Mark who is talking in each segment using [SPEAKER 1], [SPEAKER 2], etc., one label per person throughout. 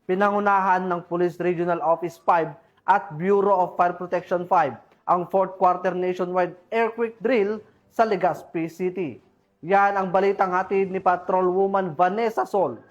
[SPEAKER 1] Pinangunahan ng Police Regional Office 5 at Bureau of Fire Protection 5 ang 4th Quarter Nationwide Earthquake Drill sa Legazpi City. Yan ang balitang hatid ni Patrolwoman Vanessa Sol.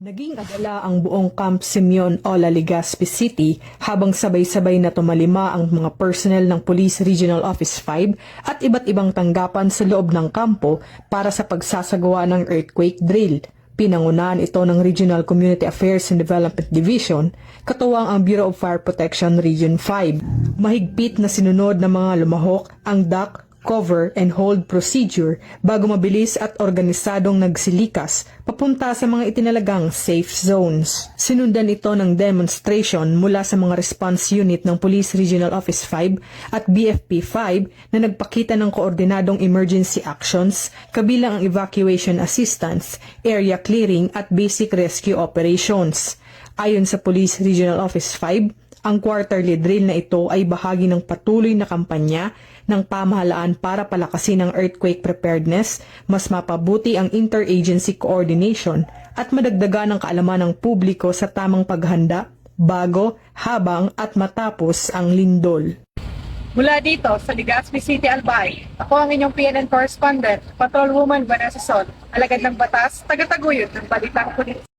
[SPEAKER 2] Naging agala ang buong Camp Simeon Ola, Legazpi City habang sabay-sabay na tumalima ang mga personnel ng Police Regional Office 5 at iba't ibang tanggapan sa loob ng kampo para sa pagsasagawa ng earthquake drill. Pinangunahan ito ng Regional Community Affairs and Development Division, katuwang ang Bureau of Fire Protection Region 5. Mahigpit na sinunod ng mga lumahok ang duck, cover and hold procedure bago mabilis at organisadong nagsilikas papunta sa mga itinalagang safe zones. Sinundan ito ng demonstration mula sa mga response unit ng Police Regional Office 5 at BFP 5 na nagpakita ng koordinadong emergency actions kabilang ang evacuation assistance, area clearing at basic rescue operations. Ayon sa Police Regional Office 5, ang quarterly drill na ito ay bahagi ng patuloy na kampanya ng pamahalaan para palakasin ang earthquake preparedness, mas mapabuti ang interagency coordination at madagdagan ang kaalaman ng publiko sa tamang paghanda, bago, habang at matapos ang lindol.
[SPEAKER 3] Mula dito sa Legazpi City, Albay, ako ang inyong PNN correspondent, Patrolwoman Vanessa Sol, alagad ng batas, taga-taguyod ng Balitang Pulis.